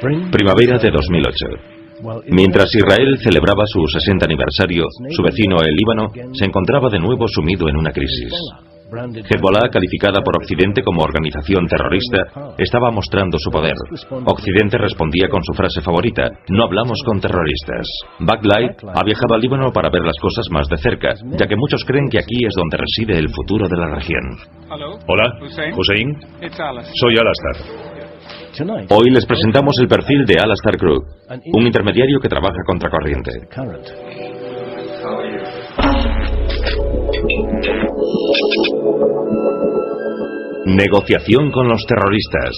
Primavera de 2008. Mientras Israel celebraba su 60 aniversario, su vecino, el Líbano, se encontraba de nuevo sumido en una crisis. Hezbollah, calificada por Occidente como organización terrorista, estaba mostrando su poder. Occidente respondía con su frase favorita: no hablamos con terroristas. Backlight ha viajado al Líbano para ver las cosas más de cerca, ya que muchos creen que aquí es donde reside el futuro de la región. Hola, Hussein. Soy Al-Astar. Hoy les presentamos el perfil de Al-Astar Group, un intermediario que trabaja contracorriente. Negociación con los terroristas.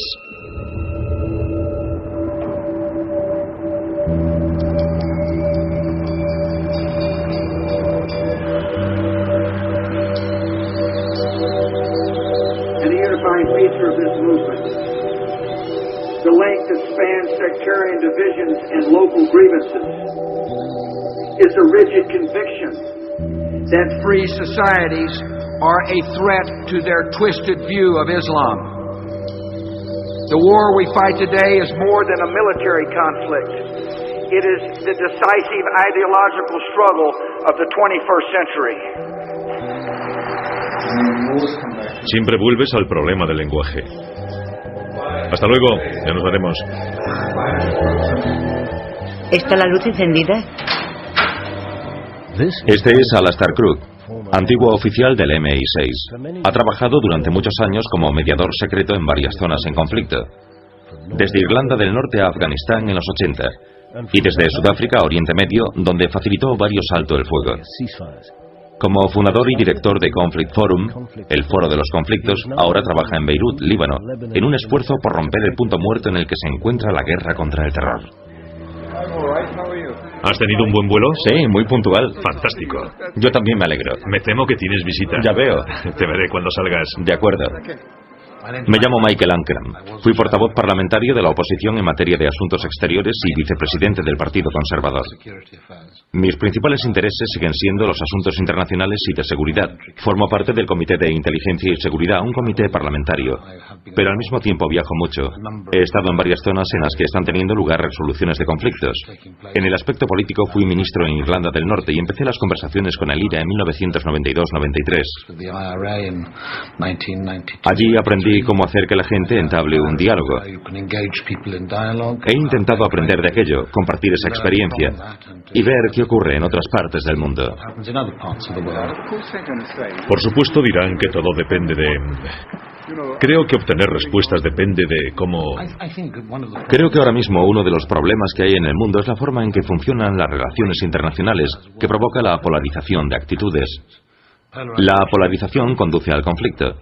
And the unifying feature of this movement, the link that spans sectarian divisions and local grievances, is a rigid conviction that free societies are a threat to their twisted view of Islam. The war we fight today is more than a military conflict. It is the decisive ideological struggle of the 21st century. Siempre vuelves al problema del lenguaje. Hasta luego, ya nos veremos. ¿Está la luz encendida? Este es Al-Astar Krug, antiguo oficial del MI6. Ha trabajado durante muchos años como mediador secreto en varias zonas en conflicto. Desde Irlanda del Norte a Afganistán en los 80. Y desde Sudáfrica a Oriente Medio, donde facilitó varios altos el fuego. Como fundador y director de Conflict Forum, el foro de los conflictos, ahora trabaja en Beirut, Líbano, en un esfuerzo por romper el punto muerto en el que se encuentra la guerra contra el terror. ¿Has tenido un buen vuelo? Sí, muy puntual. Fantástico. Yo también me alegro. Me temo que tienes visita. Ya veo. Te veré cuando salgas. De acuerdo. Me llamo Michael Ancram. Fui portavoz parlamentario de la oposición en materia de asuntos exteriores y vicepresidente del Partido Conservador. Mis principales intereses siguen siendo los asuntos internacionales y de seguridad. Formo parte del Comité de Inteligencia y Seguridad, un comité parlamentario. Pero al mismo tiempo viajo mucho. He estado en varias zonas en las que están teniendo lugar resoluciones de conflictos. En el aspecto político fui ministro en Irlanda del Norte y empecé las conversaciones con el IRA en 1992-93. Allí aprendí cómo hacer que la gente entable un diálogo. He intentado aprender de aquello, compartir esa experiencia y ver qué ocurre en otras partes del mundo. Por supuesto dirán que todo depende de... Creo que obtener respuestas depende de cómo... Creo que ahora mismo uno de los problemas que hay en el mundo es la forma en que funcionan las relaciones internacionales, que provoca la polarización de actitudes. La polarización conduce al conflicto.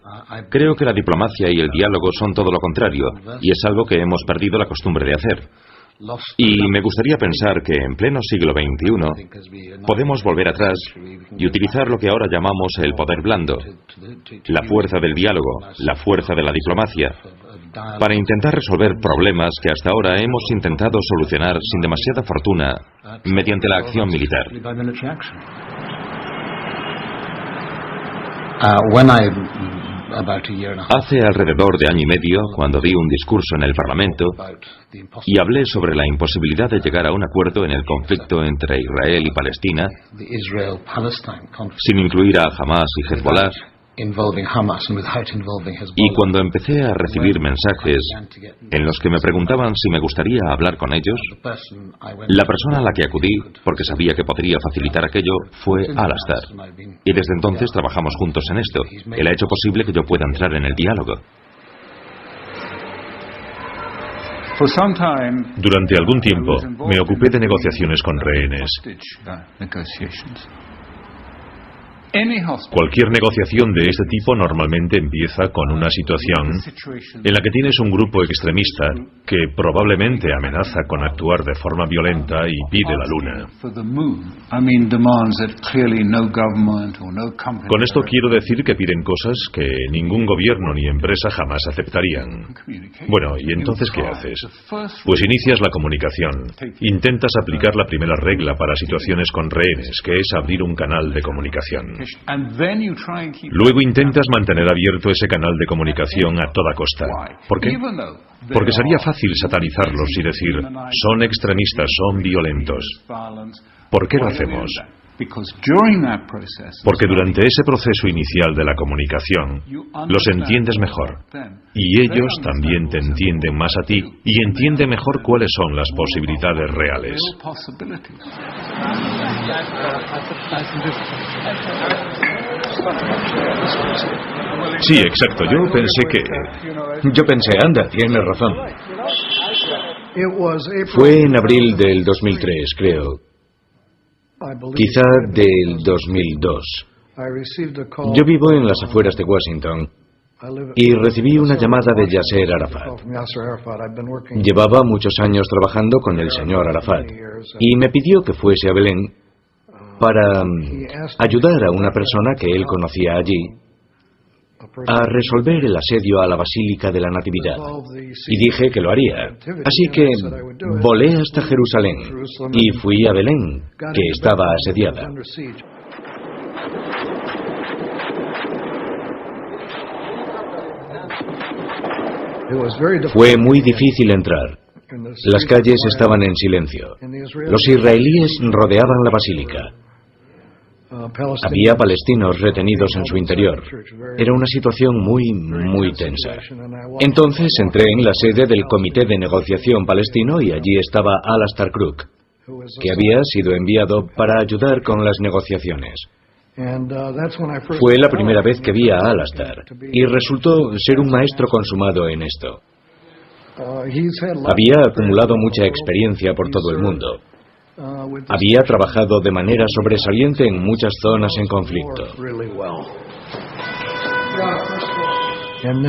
Creo que la diplomacia y el diálogo son todo lo contrario, y es algo que hemos perdido la costumbre de hacer. Y me gustaría pensar que en pleno siglo XXI podemos volver atrás y utilizar lo que ahora llamamos el poder blando, la fuerza del diálogo, la fuerza de la diplomacia, para intentar resolver problemas que hasta ahora hemos intentado solucionar sin demasiada fortuna mediante la acción militar. Hace alrededor de año y medio, cuando di un discurso en el Parlamento y hablé sobre la imposibilidad de llegar a un acuerdo en el conflicto entre Israel y Palestina, sin incluir a Hamas y Hezbollah, y cuando empecé a recibir mensajes en los que me preguntaban si me gustaría hablar con ellos, la persona a la que acudí, porque sabía que podría facilitar aquello, fue Al-Astar. Y desde entonces trabajamos juntos en esto. Él ha hecho posible que yo pueda entrar en el diálogo. Durante algún tiempo me ocupé de negociaciones con rehenes. Cualquier negociación de este tipo normalmente empieza con una situación en la que tienes un grupo extremista que probablemente amenaza con actuar de forma violenta y pide la luna. Con esto quiero decir que piden cosas que ningún gobierno ni empresa jamás aceptarían. Bueno, ¿y entonces qué haces? Pues inicias la comunicación. Intentas aplicar la primera regla para situaciones con rehenes, que es abrir un canal de comunicación. Luego intentas mantener abierto ese canal de comunicación a toda costa. ¿Por qué? Porque sería fácil satanizarlos y decir, son extremistas, son violentos. ¿Por qué lo hacemos? Porque durante ese proceso inicial de la comunicación, los entiendes mejor. Y ellos también te entienden más a ti y entienden mejor cuáles son las posibilidades reales. Sí, exacto. Yo pensé, anda, tienes razón. Fue en abril del 2003, creo. Quizá del 2002. Yo vivo en las afueras de Washington y recibí una llamada de Yasser Arafat. Llevaba muchos años trabajando con el señor Arafat y me pidió que fuese a Belén para ayudar a una persona que él conocía allí a resolver el asedio a la Basílica de la Natividad. Y dije que lo haría. Así que volé hasta Jerusalén y fui a Belén, que estaba asediada. Fue muy difícil entrar. Las calles estaban en silencio. Los israelíes rodeaban la basílica. Había palestinos retenidos en su interior. Era una situación muy tensa. Entonces entré en la sede del Comité de Negociación Palestino y allí estaba Alastair Crooke, que había sido enviado para ayudar con las negociaciones. Fue la primera vez que vi a Alastair y resultó ser un maestro consumado en esto. Había acumulado mucha experiencia por todo el mundo. Había trabajado de manera sobresaliente en muchas zonas en conflicto.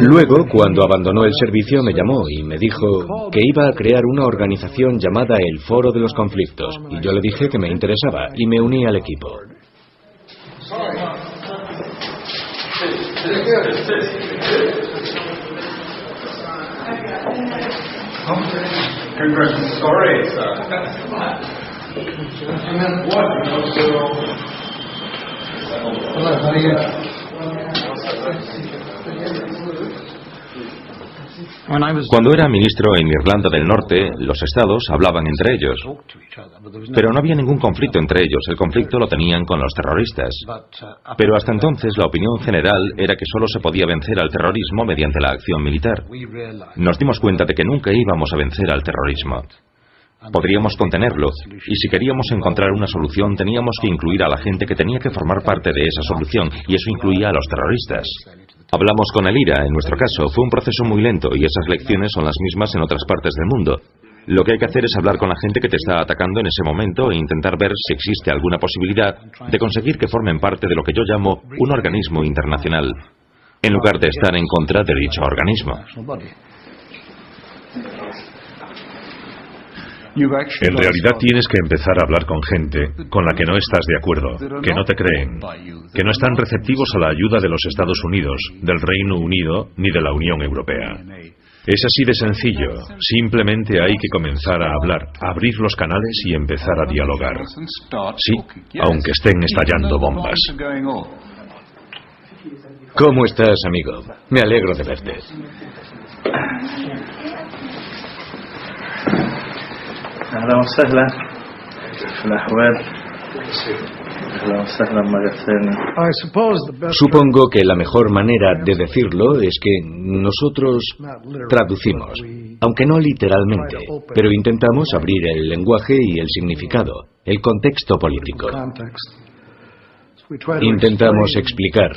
Luego, cuando abandonó el servicio, me llamó y me dijo que iba a crear una organización llamada el Foro de los Conflictos, y yo le dije que me interesaba y me uní al equipo. Cuando era ministro en Irlanda del Norte, los estados hablaban entre ellos. Pero no había ningún conflicto entre ellos, el conflicto lo tenían con los terroristas. Pero hasta entonces la opinión general era que solo se podía vencer al terrorismo mediante la acción militar. Nos dimos cuenta de que nunca íbamos a vencer al terrorismo. Podríamos contenerlo, y si queríamos encontrar una solución teníamos que incluir a la gente que tenía que formar parte de esa solución, y eso incluía a los terroristas. Hablamos con el IRA, en nuestro caso, fue un proceso muy lento y esas lecciones son las mismas en otras partes del mundo. Lo que hay que hacer es hablar con la gente que te está atacando en ese momento e intentar ver si existe alguna posibilidad de conseguir que formen parte de lo que yo llamo un organismo internacional, en lugar de estar en contra de dicho organismo. En realidad tienes que empezar a hablar con gente con la que no estás de acuerdo, que no te creen, que no están receptivos a la ayuda de los Estados Unidos, del Reino Unido ni de la Unión Europea. Es así de sencillo. Simplemente hay que comenzar a hablar, abrir los canales y empezar a dialogar. Sí, aunque estén estallando bombas. ¿Cómo estás, amigo? Me alegro de verte. أهلا وسهلا في الأحوال أهلا وسهلا مرة. Supongo que la mejor manera de decirlo es que nosotros traducimos, aunque no literalmente, pero intentamos abrir el lenguaje y el significado, el contexto político. Intentamos explicar,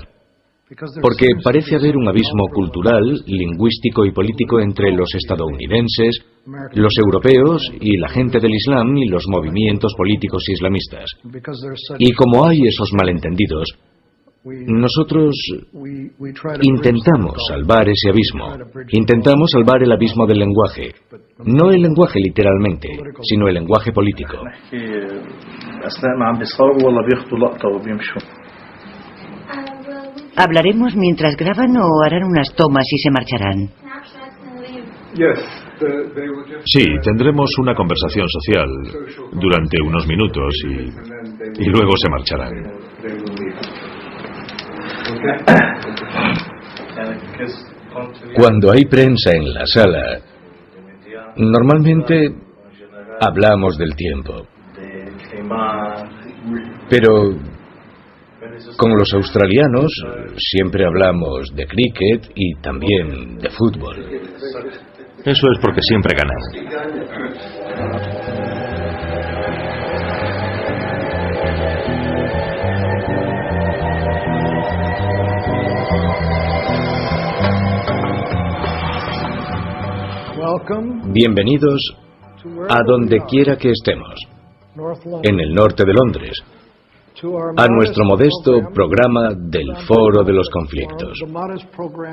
porque parece haber un abismo cultural, lingüístico y político entre los estadounidenses, los europeos y la gente del Islam y los movimientos políticos islamistas. Y como hay esos malentendidos, nosotros intentamos salvar ese abismo. Intentamos salvar el abismo del lenguaje. No el lenguaje literalmente, sino el lenguaje político. ¿Hablaremos mientras graban o harán unas tomas y se marcharán? Sí, tendremos una conversación social durante unos minutos y luego se marcharán. Cuando hay prensa en la sala, normalmente hablamos del tiempo. Pero con los australianos siempre hablamos de cricket y también de fútbol. Eso es porque siempre ganan. Bienvenidos a donde quiera que estemos, en el norte de Londres, a nuestro modesto programa del Foro de los Conflictos.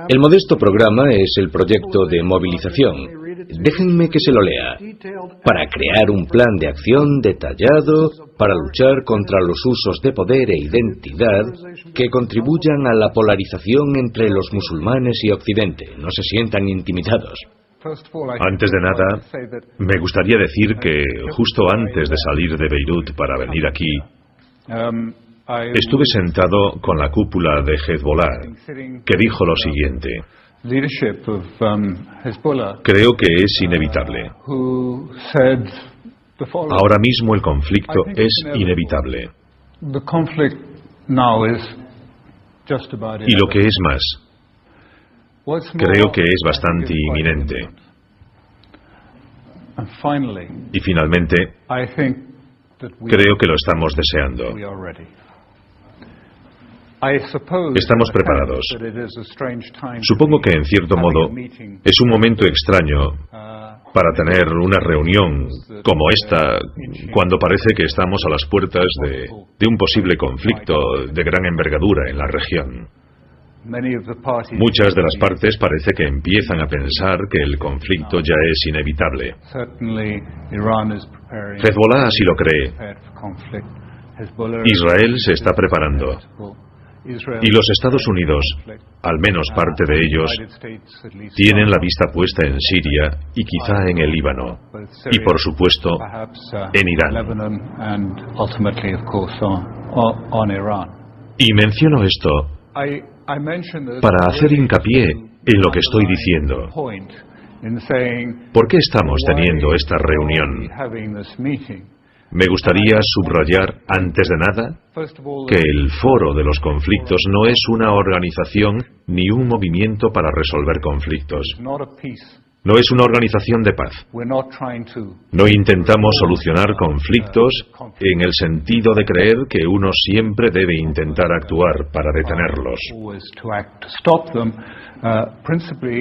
El modesto programa es el proyecto de movilización, déjenme que se lo lea, para crear un plan de acción detallado para luchar contra los usos de poder e identidad que contribuyan a la polarización entre los musulmanes y Occidente. No se sientan intimidados. Antes de nada, me gustaría decir que justo antes de salir de Beirut para venir aquí, estuve sentado con la cúpula de Hezbollah, que dijo lo siguiente: creo que es inevitable. Ahora mismo el conflicto es inevitable. Y lo que es más, creo que es bastante inminente. Y finalmente, creo que lo estamos deseando. Estamos preparados. Supongo que, en cierto modo, es un momento extraño para tener una reunión como esta, cuando parece que estamos a las puertas de un posible conflicto de gran envergadura en la región. Muchas de las partes parece que empiezan a pensar que el conflicto ya es inevitable. Hezbollah así lo cree. Israel se está preparando. Y los Estados Unidos, al menos parte de ellos, tienen la vista puesta en Siria y quizá en el Líbano. Y por supuesto, en Irán. Y menciono esto para hacer hincapié en lo que estoy diciendo. ¿Por qué estamos teniendo esta reunión? Me gustaría subrayar, antes de nada, que el Foro de los Conflictos no es una organización ni un movimiento para resolver conflictos. No es una organización de paz. No intentamos solucionar conflictos en el sentido de creer que uno siempre debe intentar actuar para detenerlos.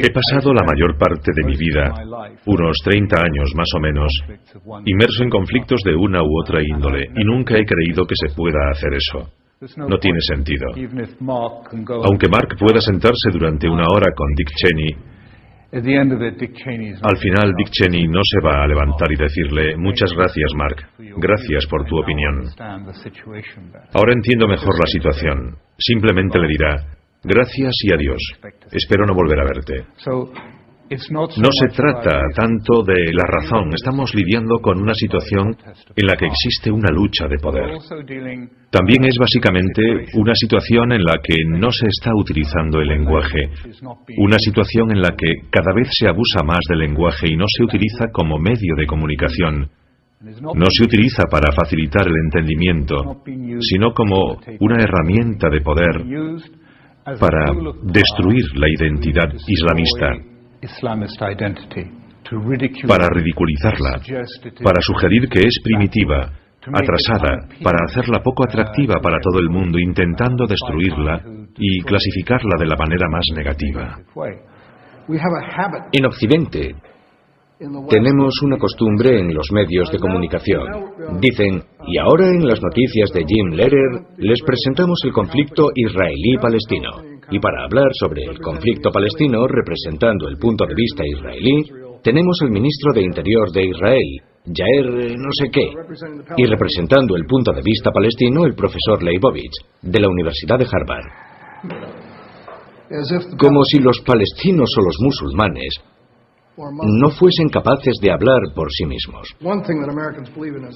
He pasado la mayor parte de mi vida, unos 30 años más o menos, inmerso en conflictos de una u otra índole, y nunca he creído que se pueda hacer eso. No tiene sentido. Aunque Mark pueda sentarse durante una hora con Dick Cheney, al final Dick Cheney no se va a levantar y decirle: muchas gracias, Mark, gracias por tu opinión. Ahora entiendo mejor la situación. Simplemente le dirá: gracias y adiós. Espero no volver a verte. No se trata tanto de la razón. Estamos lidiando con una situación en la que existe una lucha de poder. También es básicamente una situación en la que no se está utilizando el lenguaje. Una situación en la que cada vez se abusa más del lenguaje y no se utiliza como medio de comunicación. No se utiliza para facilitar el entendimiento, sino como una herramienta de poder para destruir la identidad islamista, para ridiculizarla, para sugerir que es primitiva, atrasada, para hacerla poco atractiva para todo el mundo, intentando destruirla y clasificarla de la manera más negativa. En Occidente tenemos una costumbre en los medios de comunicación. Dicen: y ahora en las noticias de Jim Lehrer les presentamos el conflicto israelí-palestino. Y para hablar sobre el conflicto palestino, representando el punto de vista israelí, tenemos el ministro de Interior de Israel, Yair no sé qué, y representando el punto de vista palestino, el profesor Leibovitz, de la Universidad de Harvard. Como si los palestinos o los musulmanes no fuesen capaces de hablar por sí mismos.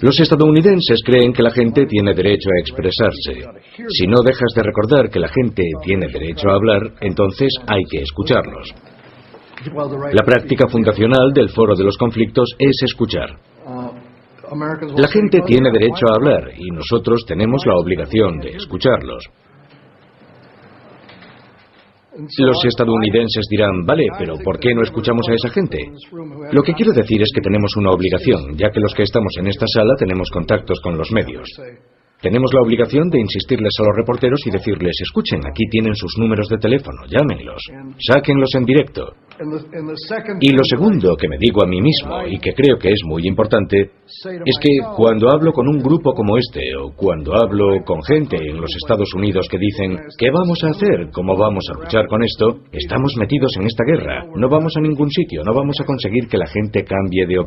Los estadounidenses creen que la gente tiene derecho a expresarse. Si no dejas de recordar que la gente tiene derecho a hablar, entonces hay que escucharlos. La práctica fundacional del Foro de los Conflictos es escuchar. La gente tiene derecho a hablar y nosotros tenemos la obligación de escucharlos. Los estadounidenses dirán, vale, pero ¿por qué no escuchamos a esa gente? Lo que quiero decir es que tenemos una obligación, ya que los que estamos en esta sala tenemos contactos con los medios. Tenemos la obligación de insistirles a los reporteros y decirles, escuchen, aquí tienen sus números de teléfono, llámenlos, sáquenlos en directo. Y lo segundo que me digo a mí mismo, y que creo que es muy importante, es que cuando hablo con un grupo como este, o cuando hablo con gente en los Estados Unidos que dicen, ¿qué vamos a hacer? ¿Cómo vamos a luchar con esto? Estamos metidos en esta guerra, no vamos a ningún sitio, no vamos a conseguir que la gente cambie de opinión.